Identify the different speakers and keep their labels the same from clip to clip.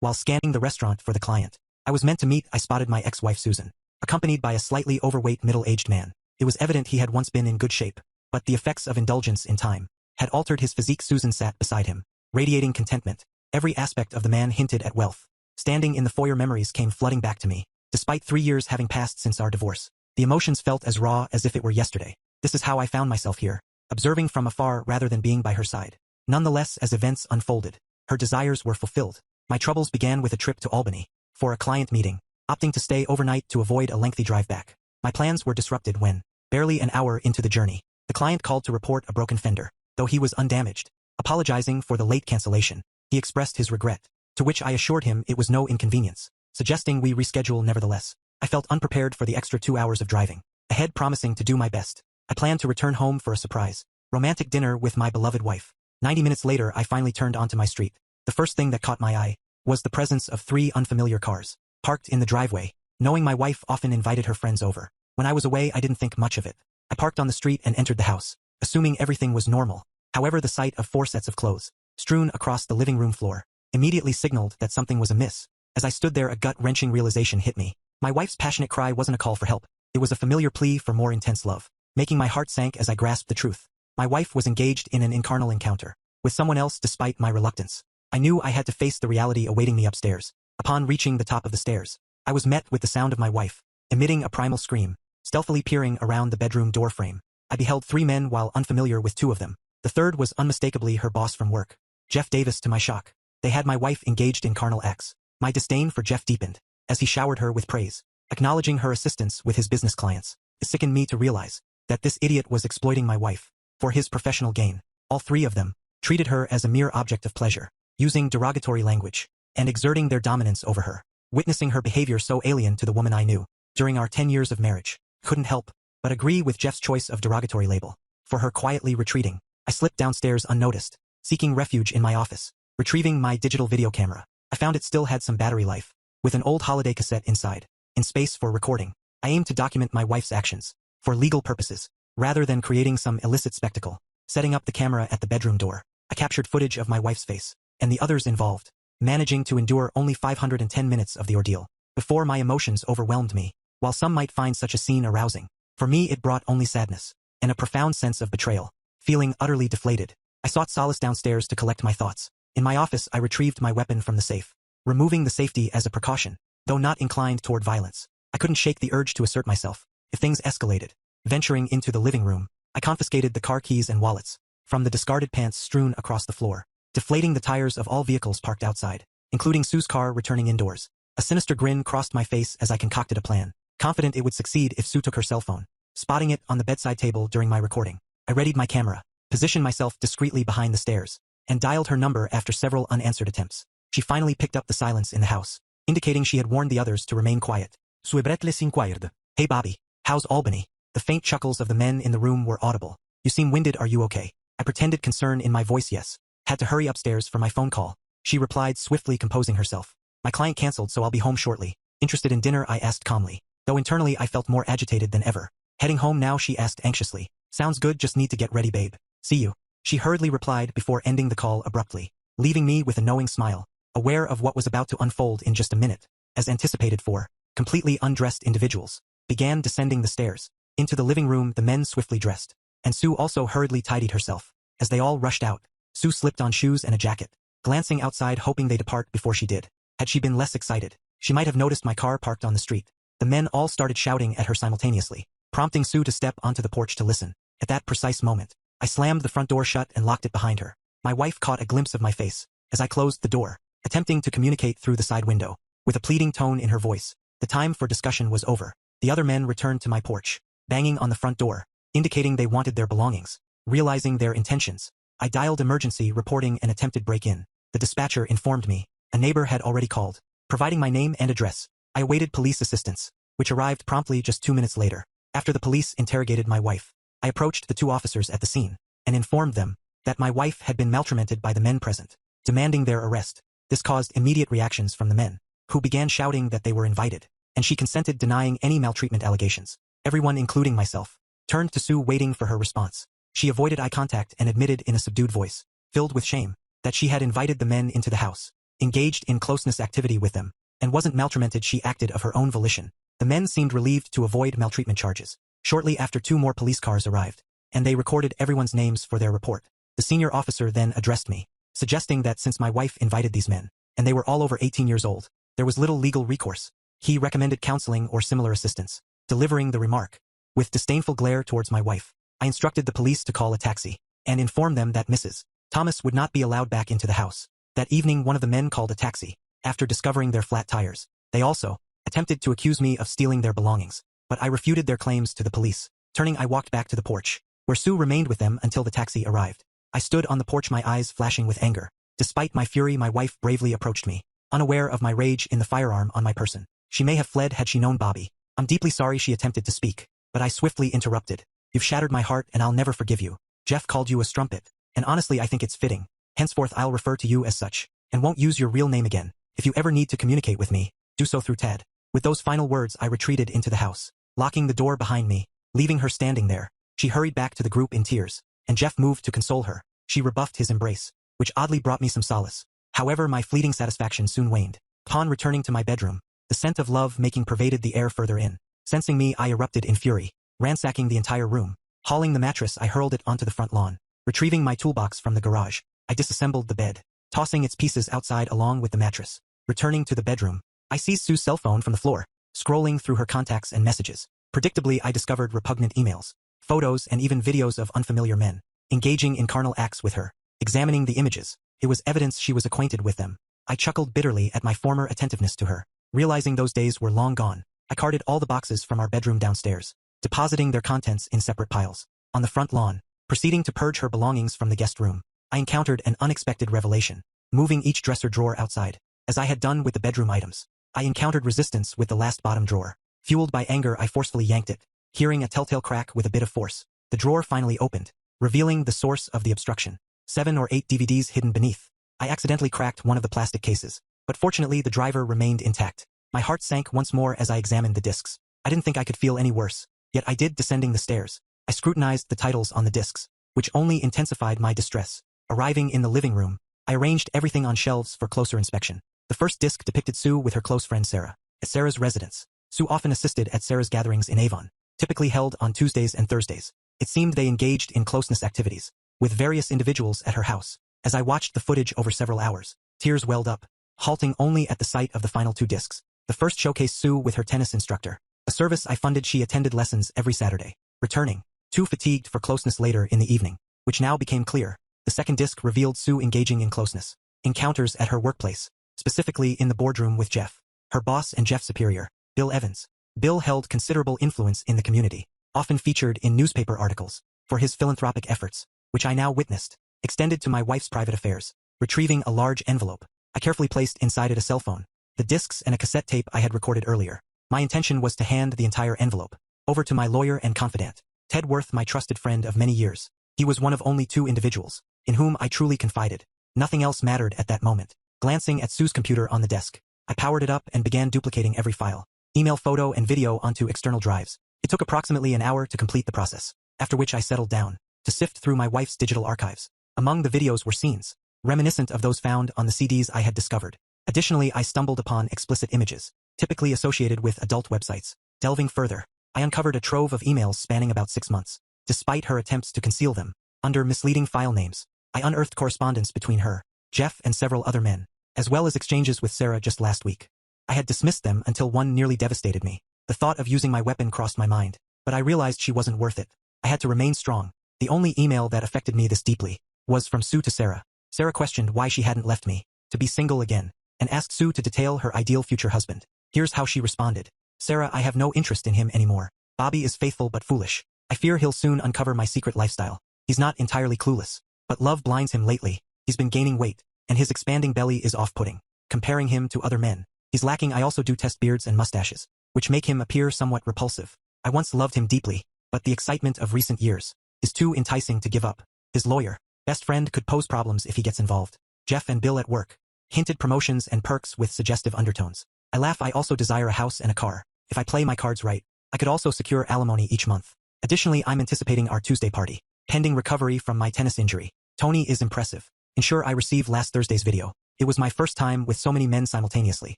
Speaker 1: While scanning the restaurant for the client I was meant to meet, I spotted my ex-wife Susan, accompanied by a slightly overweight middle-aged man. It was evident he had once been in good shape, but the effects of indulgence in time had altered his physique. Susan sat beside him, radiating contentment. Every aspect of the man hinted at wealth. Standing in the foyer, memories came flooding back to me. Despite 3 years having passed since our divorce, the emotions felt as raw as if it were yesterday. This is how I found myself here, observing from afar rather than being by her side. Nonetheless, as events unfolded, her desires were fulfilled. My troubles began with a trip to Albany for a client meeting, opting to stay overnight to avoid a lengthy drive back. My plans were disrupted when, barely an hour into the journey, the client called to report a broken fender. Though he was undamaged, apologizing for the late cancellation, he expressed his regret, to which I assured him it was no inconvenience, suggesting we reschedule. Nevertheless, I felt unprepared for the extra 2 hours of driving ahead, promising to do my best. I planned to return home for a surprise, romantic dinner with my beloved wife. 90 minutes later, I finally turned onto my street. The first thing that caught my eye was the presence of 3 unfamiliar cars, parked in the driveway. Knowing my wife often invited her friends over, when I was away, I didn't think much of it. I parked on the street and entered the house, assuming everything was normal. However, the sight of 4 sets of clothes, strewn across the living room floor, immediately signaled that something was amiss. As I stood there, a gut-wrenching realization hit me. My wife's passionate cry wasn't a call for help. It was a familiar plea for more intense love, making my heart sank as I grasped the truth. My wife was engaged in an incarnal encounter with someone else. Despite my reluctance, I knew I had to face the reality awaiting me upstairs. Upon reaching the top of the stairs, I was met with the sound of my wife emitting a primal scream. Stealthily peering around the bedroom doorframe, I beheld 3 men. While unfamiliar with 2 of them, the third was unmistakably her boss from work, Jeff Davis. To my shock, they had my wife engaged in carnal acts. My disdain for Jeff deepened as he showered her with praise, acknowledging her assistance with his business clients. It sickened me to realize that this idiot was exploiting my wife for his professional gain. All 3 of them treated her as a mere object of pleasure, using derogatory language and exerting their dominance over her. Witnessing her behavior so alien to the woman I knew during our 10 years of marriage, couldn't help but agree with Jeff's choice of derogatory label for her. Quietly retreating, I slipped downstairs unnoticed, seeking refuge in my office. Retrieving my digital video camera, I found it still had some battery life, with an old holiday cassette inside, in space for recording. I aimed to document my wife's actions for legal purposes, rather than creating some illicit spectacle. Setting up the camera at the bedroom door, I captured footage of my wife's face and the others involved, managing to endure only 510 minutes of the ordeal before my emotions overwhelmed me. While some might find such a scene arousing, for me it brought only sadness and a profound sense of betrayal. Feeling utterly deflated, I sought solace downstairs to collect my thoughts. In my office, I retrieved my weapon from the safe, removing the safety as a precaution. Though not inclined toward violence, I couldn't shake the urge to assert myself if things escalated. Venturing into the living room, I confiscated the car keys and wallets from the discarded pants strewn across the floor, deflating the tires of all vehicles parked outside, including Sue's car returning indoors. A sinister grin crossed my face as I concocted a plan, confident it would succeed if Sue took her cell phone. Spotting it on the bedside table during my recording, I readied my camera, positioned myself discreetly behind the stairs, and dialed her number. After several unanswered attempts, she finally picked up the silence in the house, indicating she had warned the others to remain quiet. Sue breathless inquired, "Hey Bobby, how's Albany?" The faint chuckles of the men in the room were audible. "You seem winded, are you okay?" I pretended concern in my voice. "Yes. Had to hurry upstairs for my phone call," she replied, swiftly composing herself. "My client canceled, so I'll be home shortly." "Interested in dinner?" I asked calmly, though internally I felt more agitated than ever. "Heading home now?" she asked anxiously. "Sounds good, just need to get ready, babe. See you," she hurriedly replied before ending the call abruptly, leaving me with a knowing smile, aware of what was about to unfold in just a minute. As anticipated, 4 completely undressed individuals began descending the stairs. Into the living room the men swiftly dressed, and Sue also hurriedly tidied herself. As they all rushed out, Sue slipped on shoes and a jacket, glancing outside hoping they depart before she did. Had she been less excited, she might have noticed my car parked on the street. The men all started shouting at her simultaneously, prompting Sue to step onto the porch to listen. At that precise moment, I slammed the front door shut and locked it behind her. My wife caught a glimpse of my face as I closed the door, attempting to communicate through the side window, with a pleading tone in her voice. The time for discussion was over. The other men returned to my porch, banging on the front door, indicating they wanted their belongings. Realizing their intentions, I dialed emergency, reporting an attempted break-in. The dispatcher informed me a neighbor had already called. Providing my name and address, I awaited police assistance, which arrived promptly just 2 minutes later. After the police interrogated my wife, I approached the 2 officers at the scene and informed them that my wife had been maltreated by the men present, demanding their arrest. This caused immediate reactions from the men, who began shouting that they were invited, and she consented, denying any maltreatment allegations. Everyone, including myself, turned to Sue, waiting for her response. She avoided eye contact and admitted in a subdued voice, filled with shame, that she had invited the men into the house. engaged in closeness activity with them, and wasn't maltreated. She acted of her own volition. The men seemed relieved to avoid maltreatment charges. Shortly after, 2 more police cars arrived, and they recorded everyone's names for their report. The senior officer then addressed me, suggesting that since my wife invited these men, and they were all over 18 years old, there was little legal recourse. He recommended counseling or similar assistance. Delivering the remark, with disdainful glare towards my wife, I instructed the police to call a taxi, and inform them that Mrs. Thomas would not be allowed back into the house. That evening, one of the men called a taxi, after discovering their flat tires. They also attempted to accuse me of stealing their belongings, but I refuted their claims to the police. Turning, I walked back to the porch, where Sue remained with them until the taxi arrived. I stood on the porch, my eyes flashing with anger. Despite my fury, my wife bravely approached me, unaware of my rage in the firearm on my person. She may have fled had she known Bobby. I'm deeply sorry, she attempted to speak, but I swiftly interrupted. You've shattered my heart and I'll never forgive you. Jeff called you a strumpet, and honestly I think it's fitting. Henceforth I'll refer to you as such, and won't use your real name again. If you ever need to communicate with me, do so through Ted. With those final words I retreated into the house, locking the door behind me, leaving her standing there. She hurried back to the group in tears, and Jeff moved to console her. She rebuffed his embrace, which oddly brought me some solace. However, my fleeting satisfaction soon waned. Upon returning to my bedroom, the scent of love-making pervaded the air further in. Sensing me, I erupted in fury, ransacking the entire room. Hauling the mattress, I hurled it onto the front lawn. Retrieving my toolbox from the garage, I disassembled the bed, tossing its pieces outside along with the mattress. Returning to the bedroom, I seized Sue's cell phone from the floor, scrolling through her contacts and messages. Predictably, I discovered repugnant emails, photos, and even videos of unfamiliar men engaging in carnal acts with her. Examining the images, it was evidence she was acquainted with them. I chuckled bitterly at my former attentiveness to her. Realizing those days were long gone, I carted all the boxes from our bedroom downstairs, depositing their contents in separate piles. On the front lawn, proceeding to purge her belongings from the guest room, I encountered an unexpected revelation. Moving each dresser drawer outside, as I had done with the bedroom items, I encountered resistance with the last bottom drawer. Fueled by anger, I forcefully yanked it. Hearing a telltale crack with a bit of force, the drawer finally opened, revealing the source of the obstruction. 7 or 8 DVDs hidden beneath. I accidentally cracked one of the plastic cases, but fortunately the driver remained intact. My heart sank once more as I examined the discs. I didn't think I could feel any worse, yet I did. Descending the stairs, I scrutinized the titles on the discs, which only intensified my distress. Arriving in the living room, I arranged everything on shelves for closer inspection. The first disc depicted Sue with her close friend Sarah. At Sarah's residence, Sue often assisted at Sarah's gatherings in Avon, typically held on Tuesdays and Thursdays. It seemed they engaged in closeness activities with various individuals at her house. As I watched the footage over several hours, tears welled up, halting only at the sight of the final 2 discs. The first showcased Sue with her tennis instructor, a service I funded. She attended lessons every Saturday, returning, too fatigued for closeness later in the evening, which now became clear. The second disc revealed Sue engaging in closeness encounters at her workplace, specifically in the boardroom with Jeff, her boss and Jeff's superior, Bill Evans. Bill held considerable influence in the community, often featured in newspaper articles for his philanthropic efforts, which I now witnessed, extended to my wife's private affairs. Retrieving a large envelope, I carefully placed inside it a cell phone, the discs, and a cassette tape I had recorded earlier. My intention was to hand the entire envelope over to my lawyer and confidant, Ted Worth, my trusted friend of many years. He was one of only 2 individuals in whom I truly confided. Nothing else mattered at that moment. Glancing at Sue's computer on the desk, I powered it up and began duplicating every file, email, photo, and video onto external drives. It took approximately an hour to complete the process, after which I settled down to sift through my wife's digital archives. Among the videos were scenes reminiscent of those found on the CDs I had discovered. Additionally, I stumbled upon explicit images, typically associated with adult websites. Delving further, I uncovered a trove of emails spanning about 6 months. Despite her attempts to conceal them under misleading file names, I unearthed correspondence between her, Jeff, and several other men, as well as exchanges with Sarah just last week. I had dismissed them until one nearly devastated me. The thought of using my weapon crossed my mind, but I realized she wasn't worth it. I had to remain strong. The only email that affected me this deeply was from Sue to Sarah. Sarah questioned why she hadn't left me to be single again, and asked Sue to detail her ideal future husband. Here's how she responded. Sarah, I have no interest in him anymore. Bobby is faithful but foolish. I fear he'll soon uncover my secret lifestyle. He's not entirely clueless, but love blinds him lately. He's been gaining weight, and his expanding belly is off-putting, comparing him to other men. He's lacking. I also do test beards and mustaches, which make him appear somewhat repulsive. I once loved him deeply, but the excitement of recent years is too enticing to give up. His lawyer, best friend, could pose problems if he gets involved. Jeff and Bill at work hinted promotions and perks with suggestive undertones. I laugh. I also desire a house and a car. If I play my cards right, I could also secure alimony each month. Additionally, I'm anticipating our Tuesday party, pending recovery from my tennis injury. Tony is impressive. Ensure I receive last Thursday's video. It was my first time with so many men simultaneously.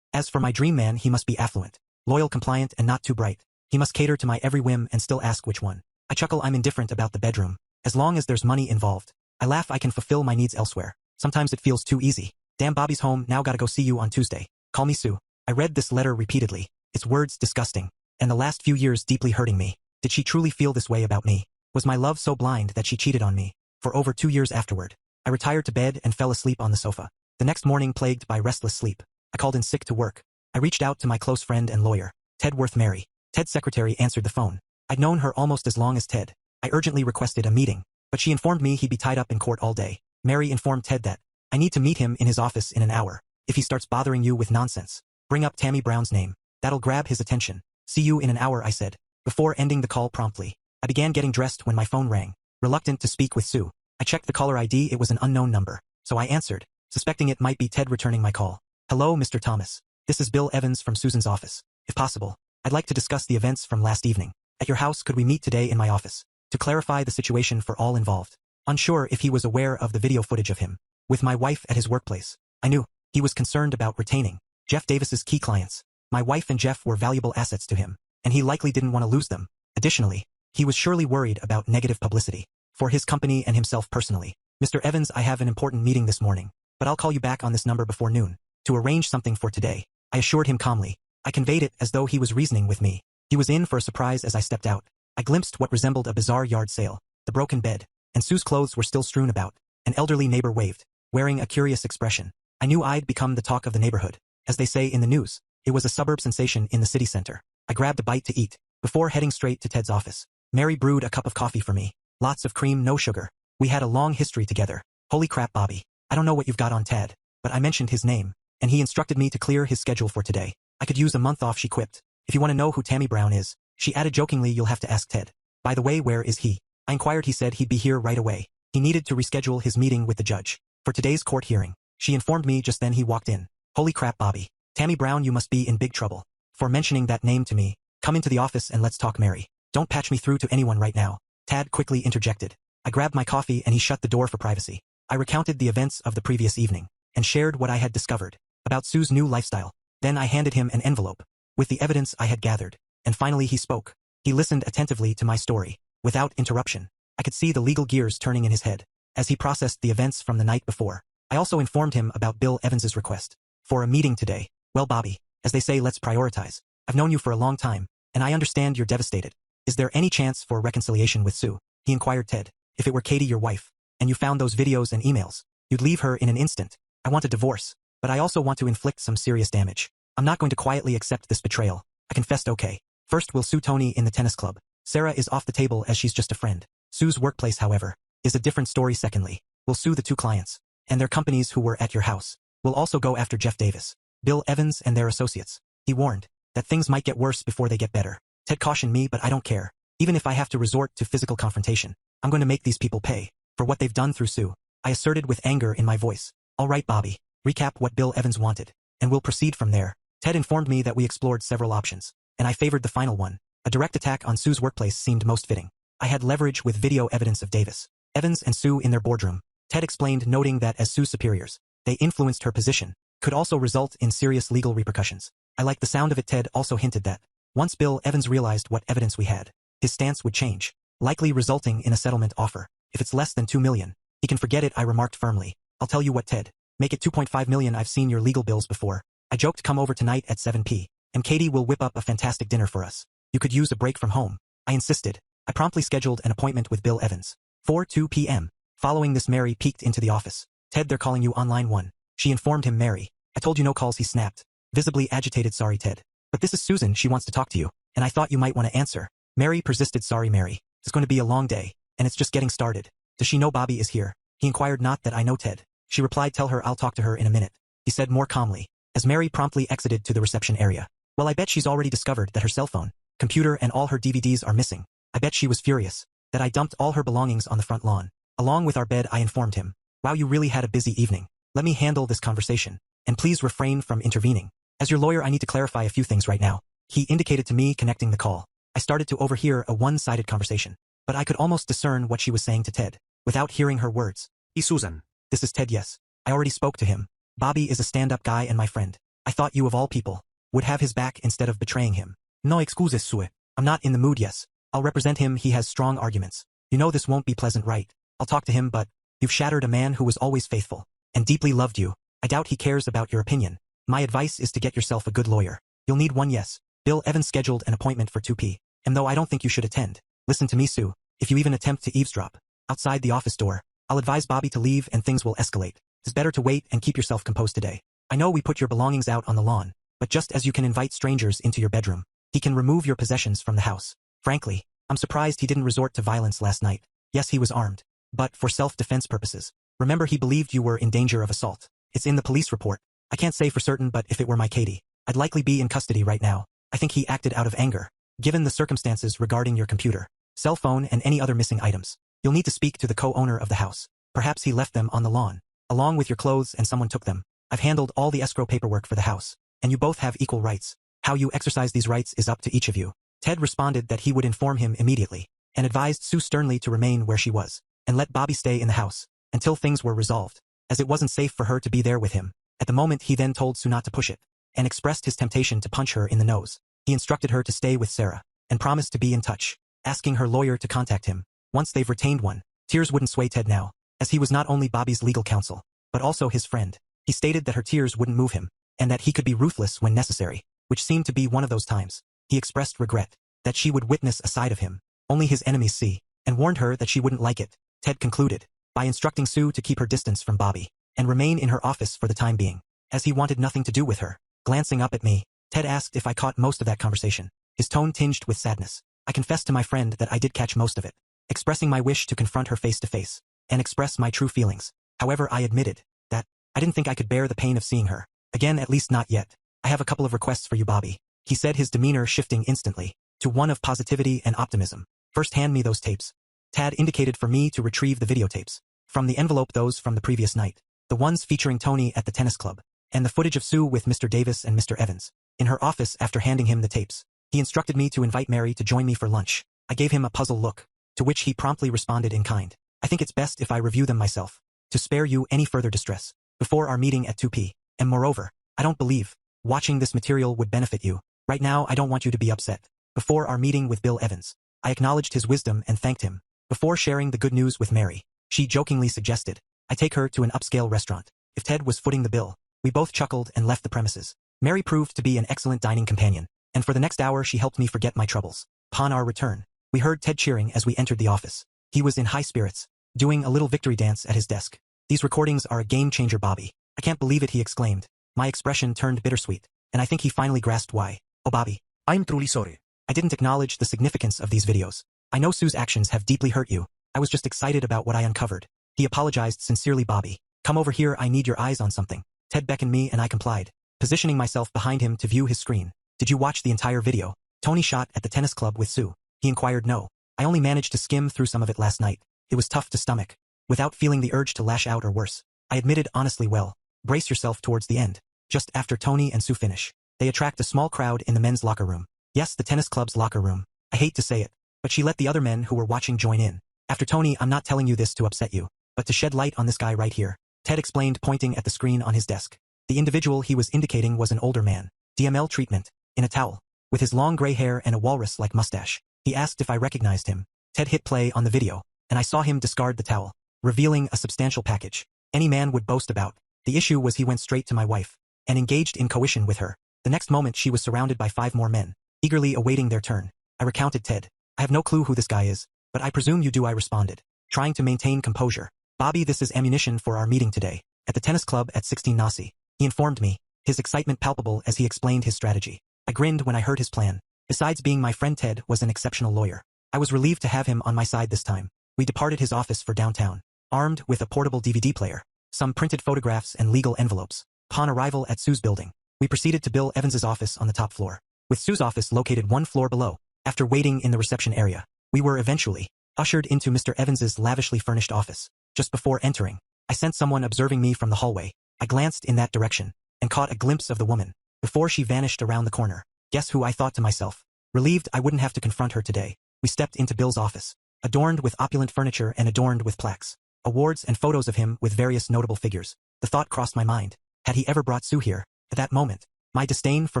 Speaker 1: As for my dream man, he must be affluent, loyal, compliant, and not too bright. He must cater to my every whim and still ask which one. I chuckle. I'm indifferent about the bedroom. As long as there's money involved. I laugh. I can fulfill my needs elsewhere. Sometimes it feels too easy. Damn, Bobby's home, now gotta go see you on Tuesday. Call me Sue. I read this letter repeatedly. Its words disgusting. And the last few years deeply hurting me. Did she truly feel this way about me? Was my love so blind that she cheated on me? For over 2 years afterward, I retired to bed and fell asleep on the sofa. The next morning, plagued by restless sleep, I called in sick to work. I reached out to my close friend and lawyer, Ted Worth Mary. Ted's secretary answered the phone. I'd known her almost as long as Ted. I urgently requested a meeting, but she informed me he'd be tied up in court all day. Mary informed Ted that I need to meet him in his office in an hour. If he starts bothering you with nonsense, bring up Tammy Brown's name. That'll grab his attention. See you in an hour, I said, before ending the call promptly. I began getting dressed when my phone rang. Reluctant to speak with Sue, I checked the caller ID. It was an unknown number, so I answered, suspecting it might be Ted returning my call. Hello, Mr. Thomas. This is Bill Evans from Susan's office. If possible, I'd like to discuss the events from last evening. At your house, could we meet today in my office? To clarify the situation for all involved. Unsure if he was aware of the video footage of him with my wife at his workplace. I knew he was concerned about retaining Jeff Davis's key clients. My wife and Jeff were valuable assets to him, and he likely didn't want to lose them. Additionally, he was surely worried about negative publicity for his company and himself personally. Mr. Evans, I have an important meeting this morning, but I'll call you back on this number before noon to arrange something for today. I assured him calmly. I conveyed it as though he was reasoning with me. He was in for a surprise as I stepped out. I glimpsed what resembled a bizarre yard sale, the broken bed, and Sue's clothes were still strewn about. An elderly neighbor waved, wearing a curious expression. I knew I'd become the talk of the neighborhood. As they say in the news, it was a suburb sensation in the city center. I grabbed a bite to eat before heading straight to Ted's office. Mary brewed a cup of coffee for me. Lots of cream, no sugar. We had a long history together. Holy crap, Bobby. I don't know what you've got on Ted, but I mentioned his name, and he instructed me to clear his schedule for today. I could use a month off, she quipped. If you want to know who Tammy Brown is, she added jokingly, you'll have to ask Ted. By the way, where is he? I inquired. He said he'd be here right away. He needed to reschedule his meeting with the judge for today's court hearing. She informed me just then he walked in. Holy crap, Bobby. Tammy Brown, you must be in big trouble for mentioning that name to me. Come into the office and let's talk, Mary. Don't patch me through to anyone right now. Tad quickly interjected. I grabbed my coffee and he shut the door for privacy. I recounted the events of the previous evening and shared what I had discovered about Sue's new lifestyle. Then I handed him an envelope with the evidence I had gathered, and finally he spoke. He listened attentively to my story, without interruption. I could see the legal gears turning in his head as he processed the events from the night before. I also informed him about Bill Evans's request for a meeting today. Well, Bobby, as they say, let's prioritize. I've known you for a long time, and I understand you're devastated. Is there any chance for reconciliation with Sue? He inquired. Ted, if it were Katie, your wife, and you found those videos and emails, you'd leave her in an instant. I want a divorce, but I also want to inflict some serious damage. I'm not going to quietly accept this betrayal. I confessed. Okay. First, we'll sue Tony in the tennis club. Sarah is off the table as she's just a friend. Sue's workplace, however, is a different story. Secondly, we'll sue the 2 clients and their companies who were at your house. We'll also go after Jeff Davis, Bill Evans, and their associates. He warned that things might get worse before they get better. Ted cautioned me, but I don't care. Even if I have to resort to physical confrontation, I'm going to make these people pay for what they've done through Sue. I asserted with anger in my voice. All right, Bobby, recap what Bill Evans wanted, and we'll proceed from there. Ted informed me that we explored several options, and I favored the final one. A direct attack on Sue's workplace seemed most fitting. I had leverage with video evidence of Davis, Evans, and Sue in their boardroom. Ted explained, noting that as Sue's superiors, they influenced her position, could also result in serious legal repercussions. I liked the sound of it. Ted also hinted that once Bill Evans realized what evidence we had, his stance would change, likely resulting in a settlement offer. If it's less than $2 million, he can forget it, I remarked firmly. I'll tell you what, Ted. Make it $2.5 million. I've seen your legal bills before. I joked. Come over tonight at 7 p.m. and Katie will whip up a fantastic dinner for us. You could use a break from home. I insisted. I promptly scheduled an appointment with Bill Evans for 2 p.m. Following this, Mary peeked into the office. Ted, they're calling you on line 1. She informed him. Mary, I told you no calls, he snapped, visibly agitated. Sorry, Ted. But this is Susan. She wants to talk to you, and I thought you might want to answer. Mary persisted. Sorry, Mary. It's going to be a long day, and it's just getting started. Does she know Bobby is here? He inquired. Not that I know, Ted. She replied. Tell her I'll talk to her in a minute, he said more calmly, as Mary promptly exited to the reception area. Well, I bet she's already discovered that her cell phone, computer, and all her DVDs are missing. I bet she was furious that I dumped all her belongings on the front lawn, along with our bed. I informed him. Wow, you really had a busy evening. Let me handle this conversation, and please refrain from intervening. As your lawyer, I need to clarify a few things right now. He indicated to me, connecting the call. I started to overhear a one-sided conversation, but I could almost discern what she was saying to Ted, without hearing her words.
Speaker 2: Susan.
Speaker 1: This is Ted. Yes. I already spoke to him. Bobby is a stand-up guy and my friend. I thought you of all people would have his back instead of betraying him. No excuses, Sue. I'm not in the mood, yes. I'll represent him, he has strong arguments. You know this won't be pleasant, right? I'll talk to him, but you've shattered a man who was always faithful and deeply loved you. I doubt he cares about your opinion. My advice is to get yourself a good lawyer. You'll need one, yes. Bill Evans scheduled an appointment for 2 p.m. and though I don't think you should attend. Listen to me, Sue. If you even attempt to eavesdrop outside the office door, I'll advise Bobby to leave and things will escalate. It's better to wait and keep yourself composed today. I know we put your belongings out on the lawn, but just as you can invite strangers into your bedroom, he can remove your possessions from the house. Frankly, I'm surprised he didn't resort to violence last night. Yes, he was armed, but for self-defense purposes. Remember, he believed you were in danger of assault. It's in the police report. I can't say for certain, but if it were my Katie, I'd likely be in custody right now. I think he acted out of anger, given the circumstances regarding your computer, cell phone, and any other missing items. You'll need to speak to the co-owner of the house. Perhaps he left them on the lawn, along with your clothes, and someone took them. I've handled all the escrow paperwork for the house, and you both have equal rights. How you exercise these rights is up to each of you. Ted responded that he would inform him immediately, and advised Sue sternly to remain where she was, and let Bobby stay in the house, until things were resolved, as it wasn't safe for her to be there with him. At the moment he then told Sue not to push it, and expressed his temptation to punch her in the nose. He instructed her to stay with Sarah, and promised to be in touch, asking her lawyer to contact him once they've retained one. Tears wouldn't sway Ted now, as he was not only Bobby's legal counsel, but also his friend. He stated that her tears wouldn't move him, and that he could be ruthless when necessary, which seemed to be one of those times. He expressed regret that she would witness a side of him only his enemies see, and warned her that she wouldn't like it. Ted concluded by instructing Sue to keep her distance from Bobby, and remain in her office for the time being, as he wanted nothing to do with her. Glancing up at me, Ted asked if I caught most of that conversation, his tone tinged with sadness. I confessed to my friend that I did catch most of it, expressing my wish to confront her face to face, and express my true feelings. However, I admitted that I didn't think I could bear the pain of seeing her again, at least not yet. I have a couple of requests for you, Bobby, he said, his demeanor shifting instantly to one of positivity and optimism. First, hand me those tapes. Tad indicated for me to retrieve the videotapes from the envelope, those from the previous night, the ones featuring Tony at the tennis club, and the footage of Sue with Mr. Davis and Mr. Evans in her office. After handing him the tapes, he instructed me to invite Mary to join me for lunch. I gave him a puzzled look, to which he promptly responded in kind. I think it's best if I review them myself, to spare you any further distress, before our meeting at 2 p.m. And moreover, I don't believe watching this material would benefit you. Right now, I don't want you to be upset. Before our meeting with Bill Evans, I acknowledged his wisdom and thanked him. Before sharing the good news with Mary, she jokingly suggested I take her to an upscale restaurant. If Ted was footing the bill, we both chuckled and left the premises. Mary proved to be an excellent dining companion, and for the next hour she helped me forget my troubles. Upon our return, we heard Ted cheering as we entered the office. He was in high spirits, doing a little victory dance at his desk. These recordings are a game changer, Bobby. I can't believe it, he exclaimed. My expression turned bittersweet, and I think he finally grasped why. Oh, Bobby, I'm truly sorry. I didn't acknowledge the significance of these videos. I know Sue's actions have deeply hurt you. I was just excited about what I uncovered. He apologized sincerely. Bobby, come over here, I need your eyes on something. Ted beckoned me and I complied, positioning myself behind him to view his screen. Did you watch the entire video? Tony shot at the tennis club with Sue. He inquired. No. I only managed to skim through some of it last night. It was tough to stomach, without feeling the urge to lash out or worse. I admitted honestly. Well, brace yourself towards the end. Just after Tony and Sue finish, they attract a small crowd in the men's locker room. Yes, the tennis club's locker room. I hate to say it, but she let the other men who were watching join in. After Tony, I'm not telling you this to upset you, but to shed light on this guy right here. Ted explained, pointing at the screen on his desk. The individual he was indicating was an older man, DML treatment, in a towel, with his long gray hair and a walrus-like mustache. He asked if I recognized him. Ted hit play on the video, and I saw him discard the towel, revealing a substantial package any man would boast about. The issue was he went straight to my wife and engaged in coition with her. The next moment she was surrounded by 5 more men, eagerly awaiting their turn. I recounted. Ted, I have no clue who this guy is, but I presume you do, I responded, trying to maintain composure. Bobby, this is ammunition for our meeting today, at the tennis club at 16 Nasi, he informed me, his excitement palpable as he explained his strategy. I grinned when I heard his plan. Besides being my friend, Ted was an exceptional lawyer. I was relieved to have him on my side this time. We departed his office for downtown, armed with a portable DVD player, some printed photographs and legal envelopes. Upon arrival at Sue's building, we proceeded to Bill Evans's office on the top floor, with Sue's office located 1 floor below. After waiting in the reception area, we were eventually ushered into Mr. Evans's lavishly furnished office. Just before entering, I sensed someone observing me from the hallway. I glanced in that direction and caught a glimpse of the woman before she vanished around the corner. Guess who, I thought to myself, relieved I wouldn't have to confront her today. We stepped into Bill's office, adorned with opulent furniture and adorned with plaques, awards and photos of him with various notable figures. The thought crossed my mind, Had he ever brought Sue here? At that moment, my disdain for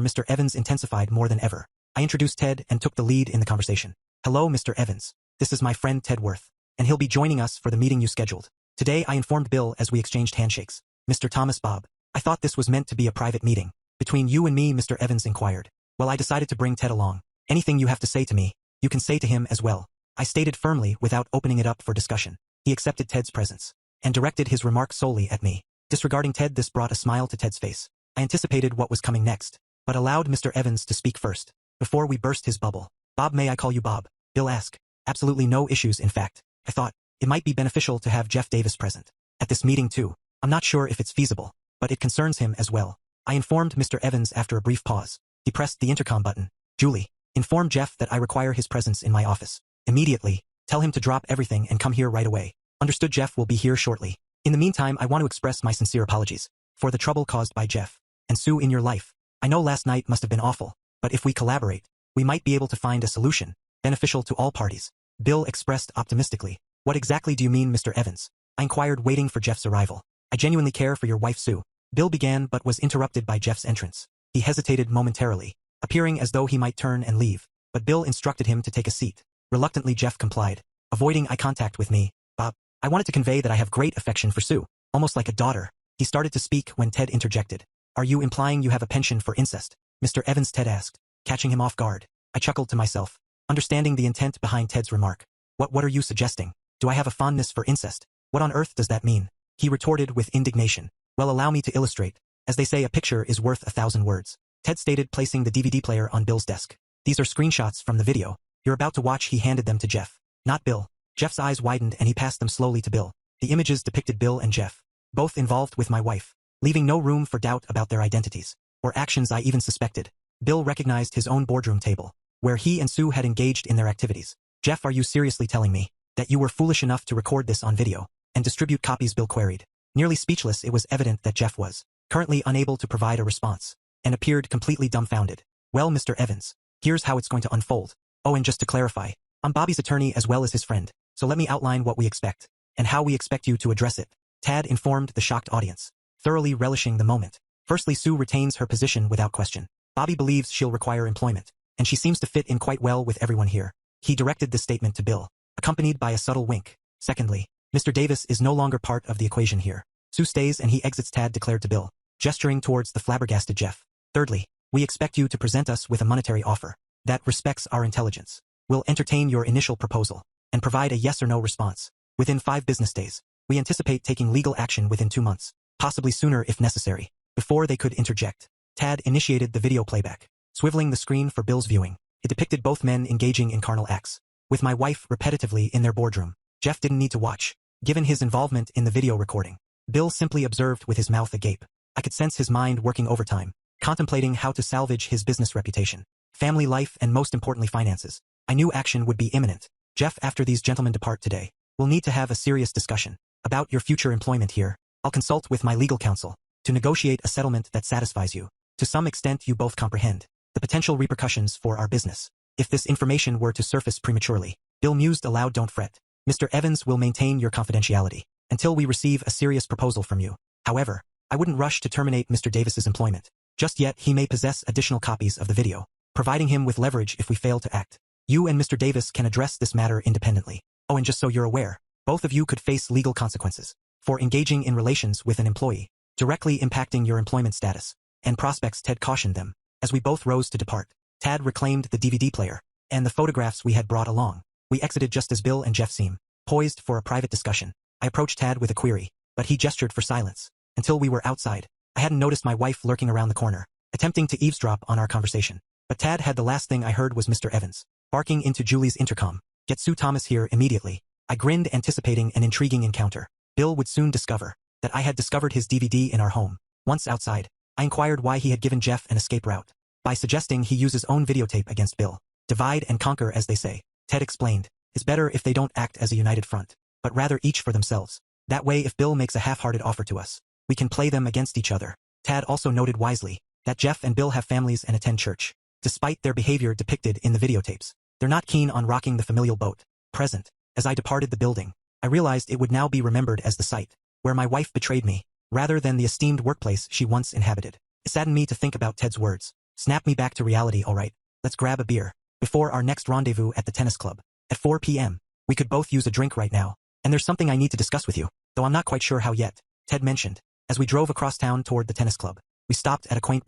Speaker 1: Mr. Evans intensified more than ever. I introduced Ted and took the lead in the conversation. Hello, Mr. Evans. This is my friend Ted Worth, and he'll be joining us for the meeting you scheduled. Today I informed Bill as we exchanged handshakes. Mr. Thomas Bob, I thought this was meant to be a private meeting. Between you and me, Mr. Evans inquired. Well, I decided to bring Ted along. Anything you have to say to me, you can say to him as well. I stated firmly without opening it up for discussion. He accepted Ted's presence and directed his remark solely at me. Disregarding Ted, this brought a smile to Ted's face. I anticipated what was coming next, but allowed Mr. Evans to speak first, before we burst his bubble. Bob, may I call you Bob? Bill asked. Absolutely no issues, in fact. I thought it might be beneficial to have Jeff Davis present at this meeting too. I'm not sure if it's feasible, but it concerns him as well. I informed Mr. Evans after a brief pause. He pressed the intercom button. Julie, inform Jeff that I require his presence in my office. Immediately. Tell him to drop everything and come here right away. Understood. Jeff will be here shortly. In the meantime, I want to express my sincere apologies for the trouble caused by Jeff and Sue in your life. I know last night must have been awful, but if we collaborate, we might be able to find a solution beneficial to all parties. Bill expressed optimistically. What exactly do you mean, Mr. Evans? I inquired, waiting for Jeff's arrival. I genuinely care for your wife Sue. Bill began but was interrupted by Jeff's entrance. He hesitated momentarily, appearing as though he might turn and leave, but Bill instructed him to take a seat. Reluctantly, Jeff complied, avoiding eye contact with me. Bob, I wanted to convey that I have great affection for Sue, almost like a daughter. He started to speak when Ted interjected. Are you implying you have a penchant for incest, Mr. Evans? Ted asked, catching him off guard. I chuckled to myself, understanding the intent behind Ted's remark. What are you suggesting? Do I have a fondness for incest? What on earth does that mean? He retorted with indignation. Well, allow me to illustrate. As they say, a picture is worth 1,000 words. Ted stated, placing the DVD player on Bill's desk. These are screenshots from the video you're about to watch. He handed them to Jeff, not Bill. Jeff's eyes widened and he passed them slowly to Bill. The images depicted Bill and Jeff, both involved with my wife, leaving no room for doubt about their identities, or actions I even suspected. Bill recognized his own boardroom table, where he and Sue had engaged in their activities. Jeff, are you seriously telling me that you were foolish enough to record this on video and distribute copies? Bill queried. Nearly speechless, it was evident that Jeff was currently unable to provide a response, and appeared completely dumbfounded. Well, Mr. Evans, here's how it's going to unfold. Oh, and just to clarify, I'm Bobby's attorney as well as his friend, so let me outline what we expect, and how we expect you to address it. Tad informed the shocked audience, thoroughly relishing the moment. Firstly, Sue retains her position without question. Bobby believes she'll require employment, and she seems to fit in quite well with everyone here. He directed this statement to Bill, accompanied by a subtle wink. Secondly, Mr. Davis is no longer part of the equation here. Sue stays and he exits, Tad declared to Bill, gesturing towards the flabbergasted Jeff. Thirdly, we expect you to present us with a monetary offer that respects our intelligence. We'll entertain your initial proposal and provide a yes or no response within 5 business days. We anticipate taking legal action within 2 months, possibly sooner if necessary. Before they could interject, Tad initiated the video playback, swiveling the screen for Bill's viewing. It depicted both men engaging in carnal acts, with my wife repetitively in their boardroom. Jeff didn't need to watch, given his involvement in the video recording. Bill simply observed with his mouth agape. I could sense his mind working overtime, contemplating how to salvage his business reputation, family life, and most importantly finances. I knew action would be imminent. Jeff, after these gentlemen depart today, we'll need to have a serious discussion about your future employment here. I'll consult with my legal counsel to negotiate a settlement that satisfies you. To some extent, you both comprehend the potential repercussions for our business if this information were to surface prematurely. Bill mused aloud. Don't fret. Mr. Evans will maintain your confidentiality until we receive a serious proposal from you. However, I wouldn't rush to terminate Mr. Davis's employment. Just yet, he may possess additional copies of the video, providing him with leverage if we fail to act. You and Mr. Davis can address this matter independently. Oh, and just so you're aware, both of you could face legal consequences for engaging in relations with an employee, directly impacting your employment status and prospects. Ted cautioned them. As we both rose to depart, Tad reclaimed the DVD player and the photographs we had brought along. We exited just as Bill and Jeff seemed poised for a private discussion. I approached Tad with a query, but he gestured for silence. Until we were outside, I hadn't noticed my wife lurking around the corner, attempting to eavesdrop on our conversation. But Tad had. The last thing I heard was Mr. Evans barking into Julie's intercom. Get Sue Thomas here immediately. I grinned, anticipating an intriguing encounter. Bill would soon discover that I had discovered his DVD in our home. Once outside, I inquired why he had given Jeff an escape route by suggesting he use his own videotape against Bill. Divide and conquer, as they say. Ted explained. It's better if they don't act as a united front, but rather each for themselves. That way, if Bill makes a half-hearted offer to us, we can play them against each other. Tad also noted wisely that Jeff and Bill have families and attend church. Despite their behavior depicted in the videotapes, they're not keen on rocking the familial boat. Present, as I departed the building, I realized it would now be remembered as the site where my wife betrayed me. rather than the esteemed workplace she once inhabited. It saddened me to think about Ted's words. Snap me back to reality, all right. Let's grab a beer. Before our next rendezvous at the tennis club. At 4 p.m. We could both use a drink right now. And there's something I need to discuss with you, though I'm not quite sure how yet, Ted mentioned. As we drove across town toward the tennis club, we stopped at a quaint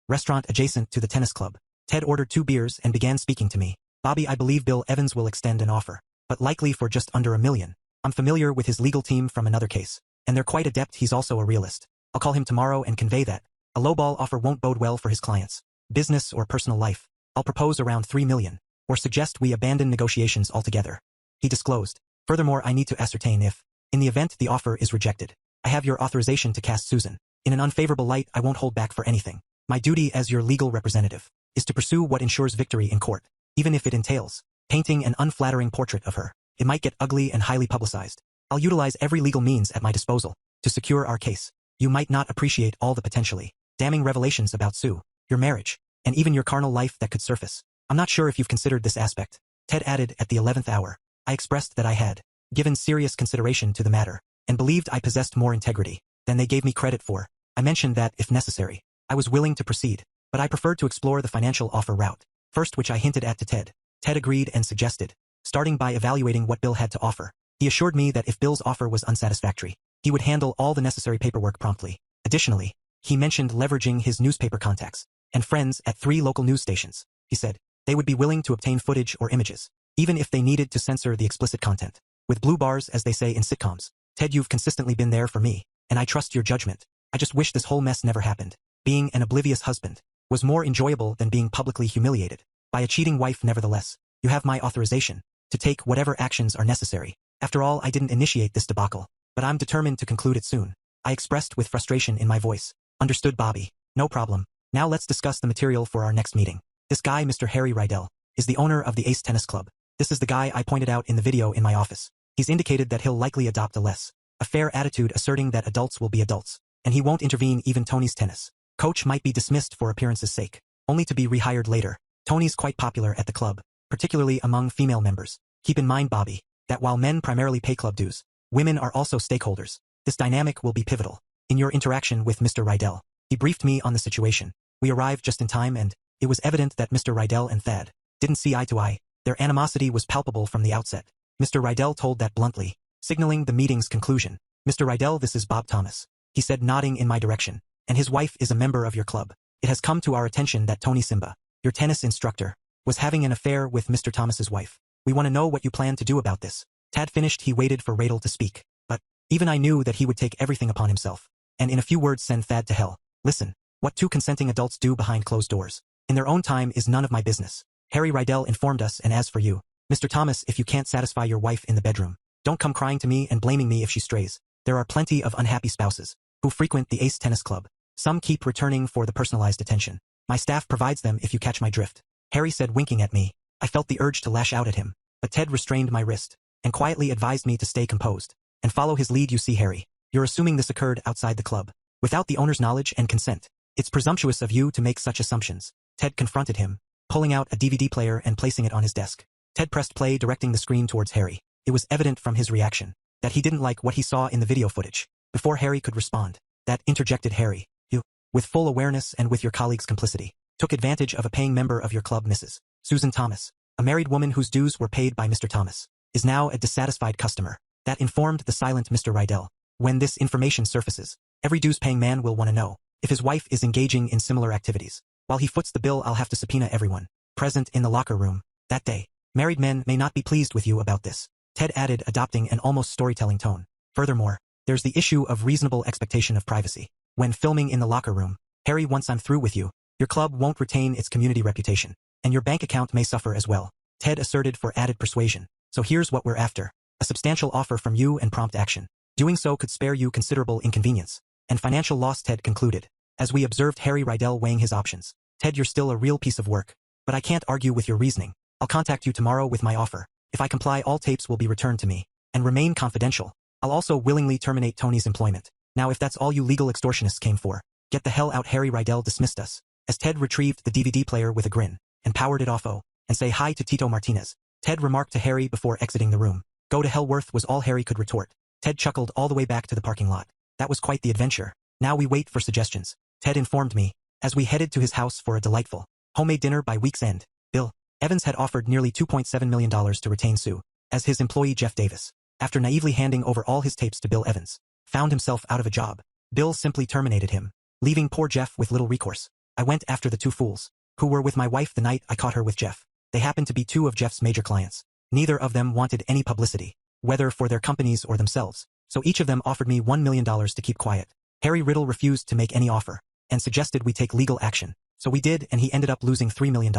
Speaker 1: restaurant adjacent to the tennis club. Ted ordered 2 beers and began speaking to me. Bobby, I believe Bill Evans will extend an offer, but likely for just under $1 million. I'm familiar with his legal team from another case, and they're quite adept. He's also a realist. I'll call him tomorrow and convey that a lowball offer won't bode well for his clients, business or personal life. I'll propose around $3 million, or suggest we abandon negotiations altogether. He disclosed. Furthermore, I need to ascertain if, in the event the offer is rejected, I have your authorization to cast Susan in an unfavorable light. I won't hold back for anything. My duty as your legal representative is to pursue what ensures victory in court, even if it entails painting an unflattering portrait of her. It might get ugly and highly publicized. I'll utilize every legal means at my disposal to secure our case. You might not appreciate all the potentially damning revelations about Sue, your marriage, and even your carnal life that could surface. I'm not sure if you've considered this aspect. Ted added at the 11th hour. I expressed that I had given serious consideration to the matter and believed I possessed more integrity than they gave me credit for. I mentioned that, if necessary, I was willing to proceed, but I preferred to explore the financial offer route first, which I hinted at to Ted. Ted agreed and suggested starting by evaluating what Bill had to offer. He assured me that if Bill's offer was unsatisfactory, he would handle all the necessary paperwork promptly. Additionally, he mentioned leveraging his newspaper contacts and friends at 3 local news stations. He said they would be willing to obtain footage or images, even if they needed to censor the explicit content. With blue bars, as they say in sitcoms. Ted, you've consistently been there for me, and I trust your judgment. I just wish this whole mess never happened. Being an oblivious husband was more enjoyable than being publicly humiliated by a cheating wife. Nevertheless, you have my authorization to take whatever actions are necessary. After all, I didn't initiate this debacle, but I'm determined to conclude it soon. I expressed with frustration in my voice. Understood, Bobby. No problem. Now let's discuss the material for our next meeting. This guy, Mr. Harry Rydell, is the owner of the Ace Tennis Club. This is the guy I pointed out in the video in my office. He's indicated that he'll likely adopt a fair attitude, asserting that adults will be adults, and he won't intervene. Even Tony's tennis coach might be dismissed for appearance's sake, only to be rehired later. Tony's quite popular at the club, particularly among female members. Keep in mind, Bobby, that while men primarily pay club dues, women are also stakeholders. This dynamic will be pivotal in your interaction with Mr. Rydell. He briefed me on the situation. We arrived just in time, and it was evident that Mr. Rydell and Thad didn't see eye to eye. Their animosity was palpable from the outset. Mr. Rydell told that bluntly, signaling the meeting's conclusion. Mr. Rydell, this is Bob Thomas, he said, nodding in my direction, and his wife is a member of your club. It has come to our attention that Tony Simba, your tennis instructor, was having an affair with Mr. Thomas's wife. We want to know what you plan to do about this. Tad finished. He waited for Rydell to speak, but even I knew that he would take everything upon himself, and in a few words send Thad to hell. Listen, what 2 consenting adults do behind closed doors in their own time is none of my business. Harry Rydell informed us, and as for you, Mr. Thomas, if you can't satisfy your wife in the bedroom, don't come crying to me and blaming me if she strays. There are plenty of unhappy spouses who frequent the Ace Tennis Club. Some keep returning for the personalized attention my staff provides them, if you catch my drift. Harry said, winking at me. I felt the urge to lash out at him, but Ted restrained my wrist and quietly advised me to stay composed and follow his lead. You see, Harry, you're assuming this occurred outside the club, without the owner's knowledge and consent. It's presumptuous of you to make such assumptions. Ted confronted him, pulling out a DVD player and placing it on his desk. Ted pressed play, directing the screen towards Harry. It was evident from his reaction that he didn't like what he saw in the video footage. Before Harry could respond, that interjected Harry, you, with full awareness and with your colleague's complicity, took advantage of a paying member of your club. Mrs. Susan Thomas, a married woman whose dues were paid by Mr. Thomas, is now a dissatisfied customer. That informed the silent Mr. Rydell. When this information surfaces, every dues-paying man will want to know if his wife is engaging in similar activities. While he foots the bill, I'll have to subpoena everyone present in the locker room that day. Married men may not be pleased with you about this, Ted added, adopting an almost storytelling tone. Furthermore, there's the issue of reasonable expectation of privacy. When filming in the locker room, Harry, once I'm through with you, your club won't retain its community reputation, and your bank account may suffer as well, Ted asserted for added persuasion. So here's what we're after. A substantial offer from you and prompt action. Doing so could spare you considerable inconvenience and financial loss, Ted concluded, as we observed Harry Rydell weighing his options. Ted, you're still a real piece of work, but I can't argue with your reasoning. I'll contact you tomorrow with my offer. If I comply, all tapes will be returned to me and remain confidential. I'll also willingly terminate Tony's employment. Now, if that's all you legal extortionists came for, get the hell out. Harry Rydell dismissed us as Ted retrieved the DVD player with a grin and powered it off. Oh, and say hi to Tito Martinez, Ted remarked to Harry before exiting the room. Go to hell, Worth, was all Harry could retort. Ted chuckled all the way back to the parking lot. That was quite the adventure. Now we wait for suggestions, Ted informed me, as we headed to his house for a delightful, homemade dinner by week's end. Bill Evans had offered nearly $2.7 million to retain Sue as his employee. Jeff Davis, after naively handing over all his tapes to Bill Evans, found himself out of a job. Bill simply terminated him, leaving poor Jeff with little recourse. I went after the two fools, who were with my wife the night I caught her with Jeff. They happened to be two of Jeff's major clients. Neither of them wanted any publicity, whether for their companies or themselves, so each of them offered me $1 million to keep quiet. Harry Riddle refused to make any offer, and suggested we take legal action. So we did, and he ended up losing $3 million.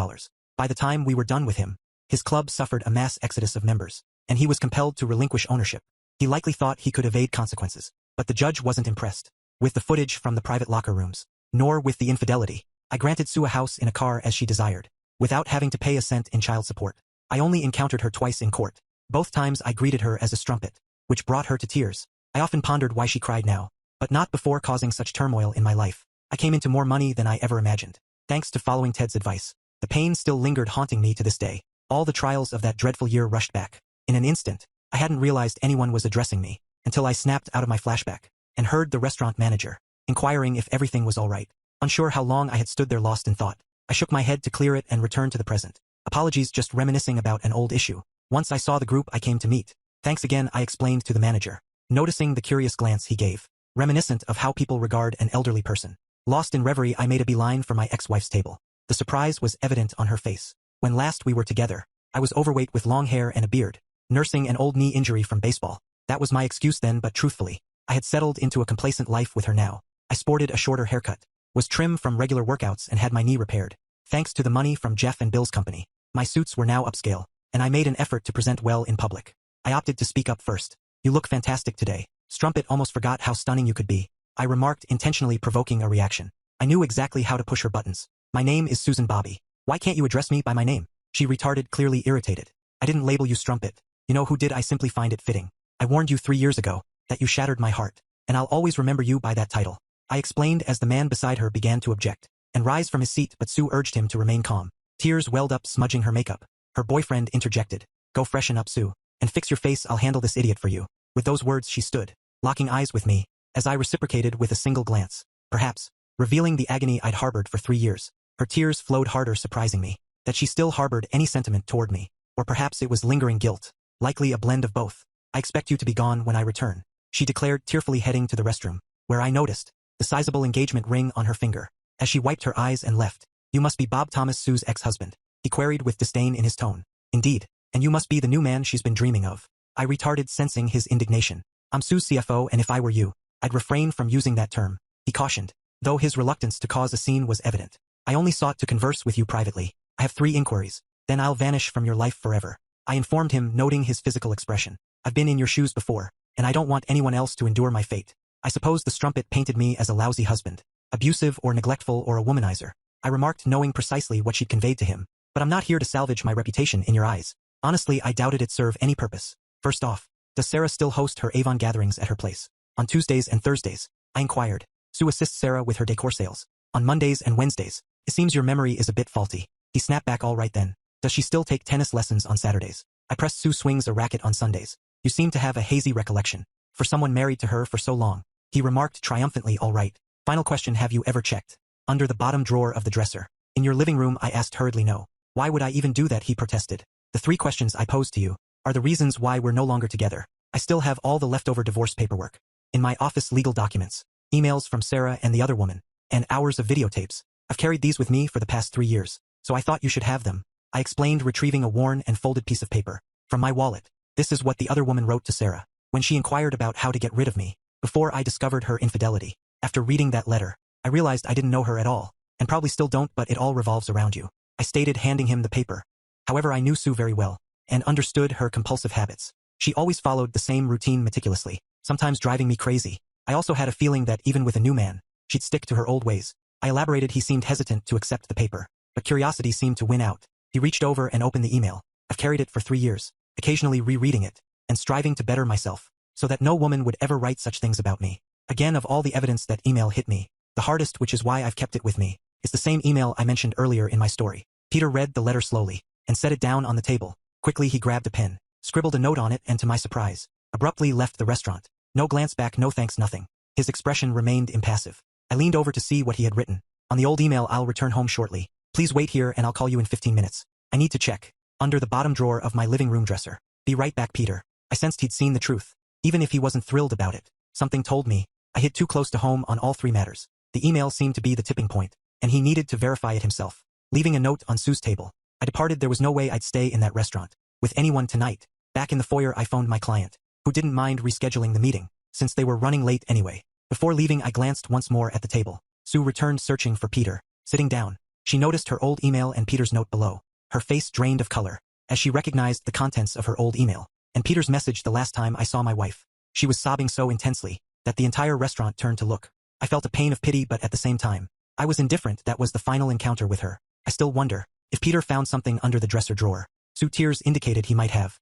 Speaker 1: By the time we were done with him, his club suffered a mass exodus of members, and he was compelled to relinquish ownership. He likely thought he could evade consequences, but the judge wasn't impressed with the footage from the private locker rooms, nor with the infidelity. I granted Sue a house in a car as she desired, without having to pay a cent in child support. I only encountered her twice in court. Both times I greeted her as a strumpet, which brought her to tears. I often pondered why she cried now, but not before causing such turmoil in my life. I came into more money than I ever imagined, thanks to following Ted's advice. The pain still lingered, haunting me to this day. All the trials of that dreadful year rushed back. In an instant, I hadn't realized anyone was addressing me, until I snapped out of my flashback, and heard the restaurant manager, inquiring if everything was all right. Unsure how long I had stood there lost in thought, I shook my head to clear it and returned to the present. Apologies, just reminiscing about an old issue. Once I saw the group I came to meet. Thanks again, I explained to the manager, noticing the curious glance he gave, reminiscent of how people regard an elderly person. Lost in reverie, I made a beeline for my ex-wife's table. The surprise was evident on her face. When last we were together, I was overweight with long hair and a beard, nursing an old knee injury from baseball. That was my excuse then, but truthfully, I had settled into a complacent life with her now. I sported a shorter haircut, was trim from regular workouts, and had my knee repaired. Thanks to the money from Jeff and Bill's company, my suits were now upscale, and I made an effort to present well in public. I opted to speak up first. You look fantastic today. Strumpet almost forgot how stunning you could be, I remarked, intentionally provoking a reaction. I knew exactly how to push her buttons. My name is Susan Bobby. Why can't you address me by my name? She retorted, clearly irritated. I didn't label you Strumpet. You know who did? I simply find it fitting. I warned you 3 years ago that you shattered my heart, and I'll always remember you by that title, I explained as the man beside her began to object and rise from his seat, but Sue urged him to remain calm. Tears welled up, smudging her makeup. Her boyfriend interjected. Go freshen up, Sue, and fix your face. I'll handle this idiot for you. With those words she stood, locking eyes with me, as I reciprocated with a single glance, perhaps revealing the agony I'd harbored for 3 years. Her tears flowed harder, surprising me that she still harbored any sentiment toward me, or perhaps it was lingering guilt, likely a blend of both. I expect you to be gone when I return, she declared, tearfully, heading to the restroom, where I noticed the sizable engagement ring on her finger. As she wiped her eyes and left, You must be Bob Thomas, Sue's ex-husband, he queried with disdain in his tone. Indeed, and you must be the new man she's been dreaming of, I retorted, sensing his indignation. I'm Sue's CFO, and if I were you, I'd refrain from using that term, he cautioned, though his reluctance to cause a scene was evident. I only sought to converse with you privately. I have 3 inquiries, then I'll vanish from your life forever, I informed him, noting his physical expression. I've been in your shoes before, and I don't want anyone else to endure my fate. I suppose the strumpet painted me as a lousy husband, abusive or neglectful or a womanizer, I remarked, knowing precisely what she'd conveyed to him. But I'm not here to salvage my reputation in your eyes. Honestly, I doubted it'd serve any purpose. First off, does Sarah still host her Avon gatherings at her place? On Tuesdays and Thursdays, I inquired. Sue assists Sarah with her decor sales. On Mondays and Wednesdays. It seems your memory is a bit faulty. He snapped back. All right then. Does she still take tennis lessons on Saturdays? I pressed. Sue swings a racket on Sundays. You seem to have a hazy recollection. For someone married to her for so long, he remarked triumphantly. All right. Final question, have you ever checked under the bottom drawer of the dresser in your living room? I asked hurriedly. No. Why would I even do that? He protested. The 3 questions I posed to you are the reasons why we're no longer together. I still have all the leftover divorce paperwork in my office, legal documents, emails from Sarah and the other woman, and hours of videotapes. I've carried these with me for the past 3 years, so I thought you should have them, I explained, retrieving a worn and folded piece of paper from my wallet. This is what the other woman wrote to Sarah when she inquired about how to get rid of me before I discovered her infidelity. After reading that letter, I realized I didn't know her at all, and probably still don't, but it all revolves around you, I stated, handing him the paper. However, I knew Sue very well and understood her compulsive habits. She always followed the same routine meticulously, sometimes driving me crazy. I also had a feeling that even with a new man, she'd stick to her old ways. I elaborated. He seemed hesitant to accept the paper, but curiosity seemed to win out. He reached over and opened the email. I've carried it for 3 years, occasionally rereading it and striving to better myself so that no woman would ever write such things about me. Again, of all the evidence, that email hit me the hardest, which is why I've kept it with me. It's the same email I mentioned earlier in my story. Peter read the letter slowly and set it down on the table. Quickly he grabbed a pen, scribbled a note on it, and to my surprise, abruptly left the restaurant. No glance back, no thanks, nothing. His expression remained impassive. I leaned over to see what he had written. On the old email, I'll return home shortly. Please wait here and I'll call you in 15 minutes. I need to check. Under the bottom drawer of my living room dresser. Be right back, Peter. I sensed he'd seen the truth. Even if he wasn't thrilled about it. Something told me. I hit too close to home on all three matters. The email seemed to be the tipping point, and he needed to verify it himself. Leaving a note on Sue's table, I departed. There was no way I'd stay in that restaurant with anyone tonight. Back in the foyer, I phoned my client, who didn't mind rescheduling the meeting, since they were running late anyway. Before leaving, I glanced once more at the table. Sue returned, searching for Peter. Sitting down, she noticed her old email and Peter's note below. Her face drained of color, as she recognized the contents of her old email, and Peter's message: the last time I saw my wife. She was sobbing so intensely that the entire restaurant turned to look. I felt a pain of pity, but at the same time, I was indifferent. That was the final encounter with her. I still wonder if Peter found something under the dresser drawer. Sue's tears indicated he might have.